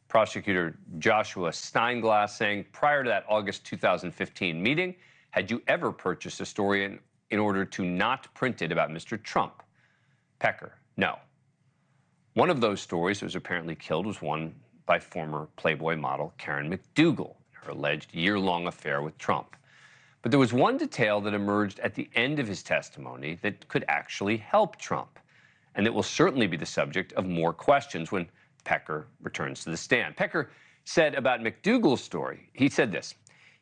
Prosecutor Joshua Steinglass saying prior to that August 2015 meeting, had you ever purchased a story in order to not print it about Mr. Trump? Pecker, no. One of those stories that was apparently killed was one by former Playboy model Karen McDougal, her alleged year-long affair with Trump. But there was one detail that emerged at the end of his testimony that could actually help Trump, and it will certainly be the subject of more questions when Pecker returns to the stand. Pecker said about McDougal's story, he said this: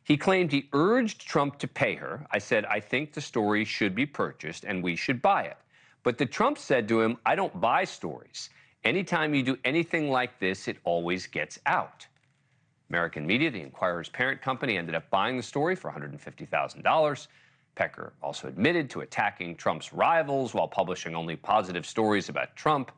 he claimed he urged Trump to pay her. I said, I think the story should be purchased and we should buy it. But the Trump said to him, I don't buy stories. Anytime you do anything like this, it always gets out. American Media, the Inquirer's parent company, ended up buying the story for $150,000. Pecker also admitted to attacking Trump's rivals while publishing only positive stories about Trump.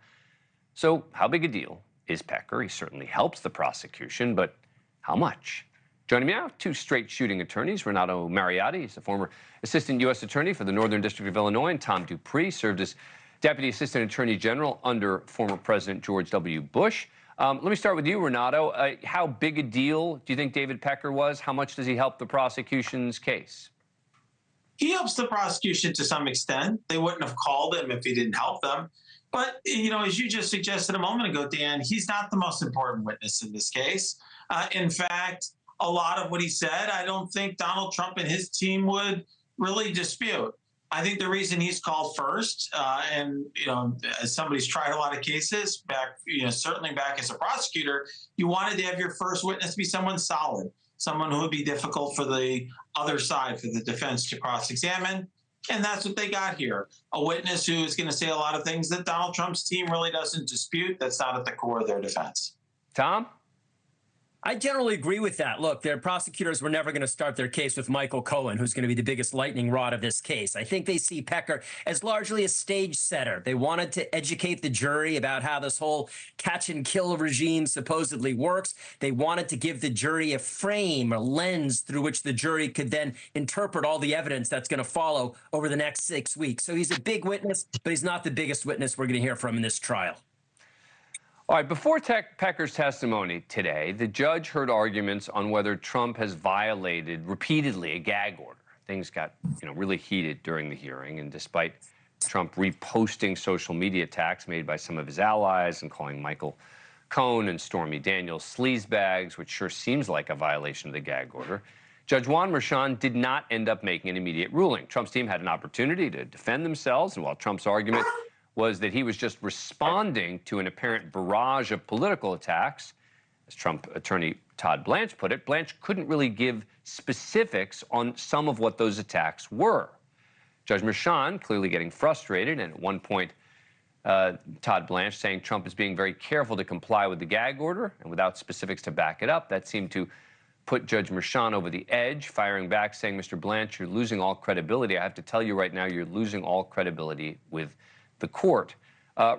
So how big a deal is Pecker? He certainly helps the prosecution, but how much? Joining me now, two straight-shooting attorneys. Renato Mariotti is a former Assistant U.S. Attorney for the Northern District of Illinois, and Tom Dupree served as Deputy Assistant Attorney General under former President George W. Bush. Let me start with you, Renato. How big a deal do you think David Pecker was? How much does he help the prosecution's case? He helps the prosecution to some extent. They wouldn't have called him if he didn't help them. But, you know, as you just suggested a moment ago, Dan, he's not the most important witness in this case. In fact, a lot of what he said, I don't think Donald Trump and his team would really dispute. I think the reason he's called first, and, you know, as somebody's tried a lot of cases back, you know, certainly back as a prosecutor, you wanted to have your first witness be someone solid, someone who would be difficult for the other side, for the defense to cross-examine. And that's what they got here. A witness who is going to say a lot of things that Donald Trump's team really doesn't dispute. That's not at the core of their defense. Tom? I generally agree with that. Look, their prosecutors were never going to start their case with Michael Cohen, who's going to be the biggest lightning rod of this case. I think they see Pecker as largely a stage setter. They wanted to educate the jury about how this whole catch and kill regime supposedly works. They wanted to give the jury a frame, a lens through which the jury could then interpret all the evidence that's going to follow over the next 6 weeks. So he's a big witness, but he's not the biggest witness we're going to hear from in this trial. All right, before Pecker's testimony today, the judge heard arguments on whether Trump has violated repeatedly a gag order. Things got, really heated during the hearing, and despite Trump reposting social media attacks made by some of his allies and calling Michael Cohen and Stormy Daniels sleazebags, which sure seems like a violation of the gag order, Judge Juan Merchan did not end up making an immediate ruling. Trump's team had an opportunity to defend themselves, and while Trump's argument was that he was just responding to an apparent barrage of political attacks, as Trump attorney Todd Blanche put it, Blanche couldn't really give specifics on some of what those attacks were. Judge Merchan clearly getting frustrated, and at one point, Todd Blanche saying Trump is being very careful to comply with the gag order, and without specifics to back it up, that seemed to put Judge Merchan over the edge, firing back, saying, Mr. Blanche, you're losing all credibility. I have to tell you right now, you're losing all credibility with the court.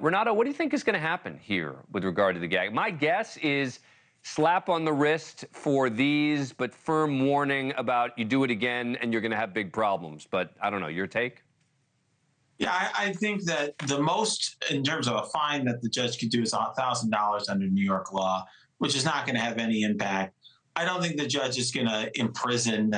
Renato, what do you think is going to happen here with regard to the gag? My guess is slap on the wrist for these, but firm warning about you do it again and you're going to have big problems. But I don't know, your take? Yeah, I think that the most, in terms of a fine that the judge could do is $1,000 under New York law, which is not going to have any impact. I don't think the judge is going to imprison,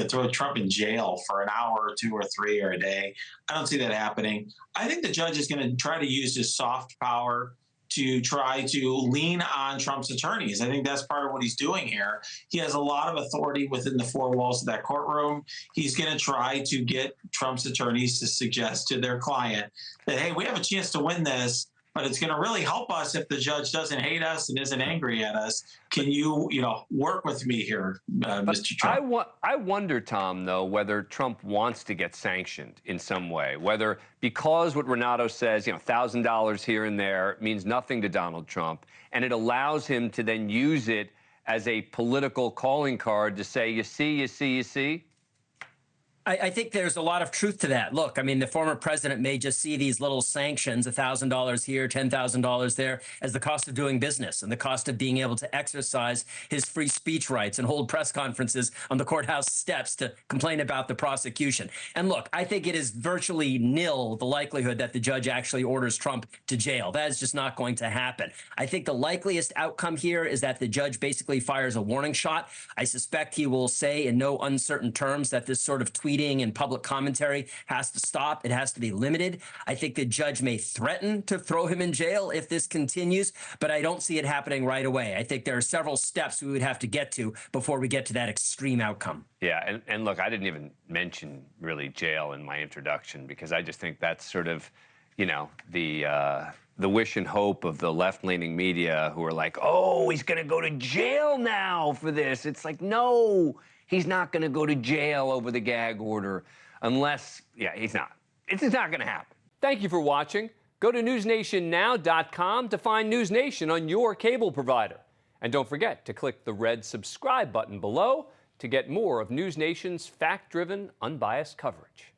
throw Trump in jail for an hour or two or three or a day. I don't see that happening. I think the judge is going to try to use his soft power to try to lean on Trump's attorneys. I think that's part of what he's doing here. He has a lot of authority within the four walls of that courtroom. He's going to try to get Trump's attorneys to suggest to their client that, hey, we have a chance to win this, but it's going to really help us if the judge doesn't hate us and isn't angry at us. Can you, work with me here, Mr. Trump? I wonder, Tom, though, whether Trump wants to get sanctioned in some way, whether because what Renato says, $1,000 here and there means nothing to Donald Trump, and it allows him to then use it as a political calling card to say, you see. I think there's a lot of truth to that. Look, I mean, the former president may just see these little sanctions, $1,000 here, $10,000 there, as the cost of doing business and the cost of being able to exercise his free speech rights and hold press conferences on the courthouse steps to complain about the prosecution. And look, I think it is virtually nil the likelihood that the judge actually orders Trump to jail. That is just not going to happen. I think the likeliest outcome here is that the judge basically fires a warning shot. I suspect he will say in no uncertain terms that this sort of tweeting and public commentary has to stop. It has to be limited. I think the judge may threaten to throw him in jail if this continues, but I don't see it happening right away. I think there are several steps we would have to get to before we get to that extreme outcome. Yeah, and look, I didn't even mention really jail in my introduction because I just think that's sort of, you know, the wish and hope of the left-leaning media who are like, oh, he's going to go to jail now for this. It's like, no, he's not going to go to jail over the gag order unless, yeah, he's not. It's not going to happen. Thank you for watching. Go to newsnationnow.com to find NewsNation on your cable provider. And don't forget to click the red subscribe button below to get more of NewsNation's fact-driven, unbiased coverage.